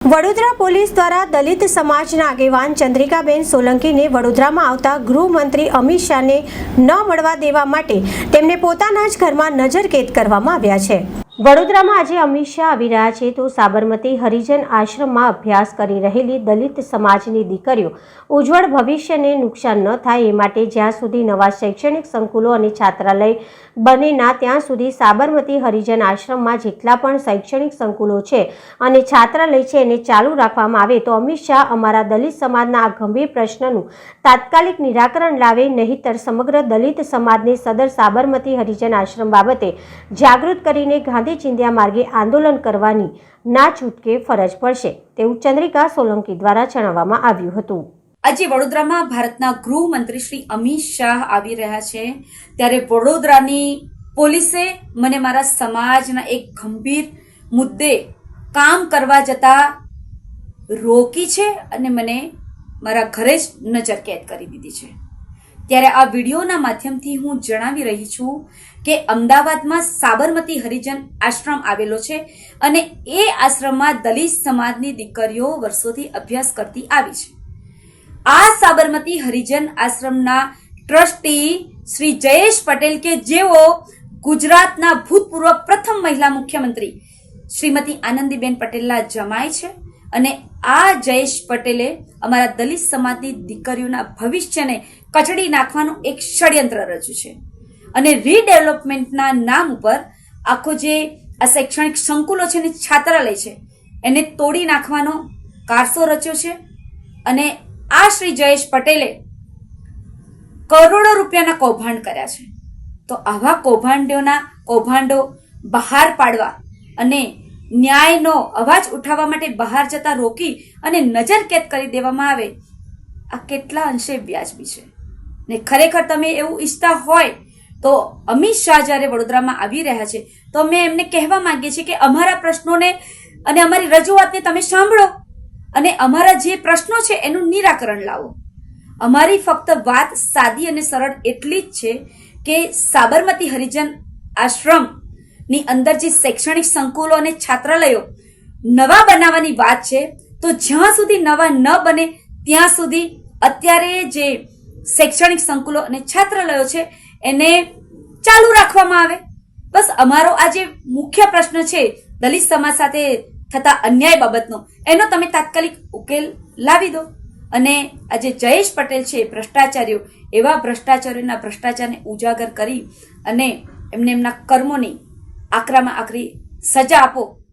Vadodara police દ્વારા દલિત સમાજના આગેવાન ચંદ્રિકાબેન સોલંકીને વડોદરામાં આવતા ગૃહમંત્રી અમિત શાહને ન મળવા દેવા માટે તેમને પોતાના જ ઘરમાં નજરકેદ કરવામાં આવ્યા છે। વડોદરામાં આજે અમિત શાહ આવી રહ્યા છે તો સાબરમતી હરિજન આશ્રમમાં અભ્યાસ કરી રહેલી દલિત સમાજની દીકરીઓ ઉજ્જવળ ભવિષ્યને નુકસાન ન થાય એ માટે જ્યાં સુધી નવા શૈક્ષણિક સંકુલો અને છાત્રાલય બને ના ત્યાં સુધી સાબરમતી હરિજન આશ્રમમાં જેટલા પણ શૈક્ષણિક સંકુલો છે અને છાત્રાલય છે એને ચાલુ રાખવામાં આવે તો અમિત શાહ અમારા દલિત સમાજના આ ગંભીર પ્રશ્નનું તાત્કાલિક નિરાકરણ લાવે, નહીંતર સમગ્ર દલિત સમાજને સદર સાબરમતી હરિજન આશ્રમ બાબતે જાગૃત કરીને ગાંધી ચિંધ્યા માર્ગે આંદોલન કરવાની ના છૂટકે ફરજ પડશે તેવું ચંદ્રિકા સોલંકી દ્વારા જણાવવામાં આવ્યું હતું। આજે વડોદરામાં ભારતના ગૃહમંત્રી શ્રી અમિત શાહ આવી રહ્યા છે ત્યારે વડોદરાની પોલીસે મને મારા સમાજના એક ગંભીર મુદ્દે કામ કરવા જતા રોકી છે અને મને મારા ઘરે જ નજરકેદ કરી દીધી છે। ત્યારે આ વિડીયોના માધ્યમથી હું જણાવી રહી છું કે અમદાવાદમાં સાબરમતી હરિજન આશ્રમ આવેલો છે અને એ આશ્રમમાં દલિત સમાજની દીકરીઓ વર્ષોથી અભ્યાસ કરતી આવી છે। આ સાબરમતી હરિજન આશ્રમના ટ્રસ્ટી શ્રી જયેશ પટેલ કે જેઓ ગુજરાતના ભૂતપૂર્વ પ્રથમ મહિલા મુખ્યમંત્રી શ્રીમતી આનંદીબેન પટેલના જમાઈ છે અને આ જયેશ પટેલે અમારા દલિત સમાજની દીકરીઓના ભવિષ્યને કચડી નાખવાનું એક ષડયંત્ર રચ્યું છે અને રીડેવલપમેન્ટના નામ ઉપર આખો જે આ શૈક્ષણિક સંકુલો છે ને છાત્રાલય છે એને તોડી નાખવાનો કારસો રચ્યો છે અને આ શ્રી જયેશ પટેલે કરોડો રૂપિયાના કૌભાંડ કર્યા છે। તો આવા કૌભાંડો બહાર પાડવા અને ન્યાયનો અવાજ ઉઠાવવા માટે બહાર જતા રોકી અને નજરકેદ કરી દેવામાં આવે આ કેટલા અંશે વ્યાજબી છે ને ખરેખર તમે એવું ઈચ્છતા હોય તો અમિત શાહ જ્યારે વડોદરામાં આવી રહ્યા છે તો અમે એમને કહેવા માંગીએ છીએ કે અમારા પ્રશ્નોને અને અમારી રજૂઆતને તમે સાંભળો અને અમારા જે પ્રશ્નો છે એનું નિરાકરણ લાવો। અમારી ફક્ત વાત સાદી અને સરળ એટલી જ છે કે સાબરમતી હરિજન આશ્રમની અંદર જે શૈક્ષણિક સંકુલો અને છાત્રાલયો નવા બનાવવાની વાત છે તો જ્યાં સુધી નવા ન બને ત્યાં સુધી અત્યારે જે શૈક્ષણિક સંકુલો અને છાત્રાલયો છે એને ચાલુ રાખવામાં આવે। બસ અમારો આ જે મુખ્ય પ્રશ્ન છે દલિત સમાજ સાથે થતા અન્યાય બાબતનો એનો તમે તાત્કાલિક ઉકેલ લાવી દો અને આજે જયેશ પટેલ છે ભ્રષ્ટાચારીઓ એવા ભ્રષ્ટાચારીઓના ભ્રષ્ટાચારને ઉજાગર કરી અને એમને એમના કર્મોની આકરામાં આકરી સજા આપો।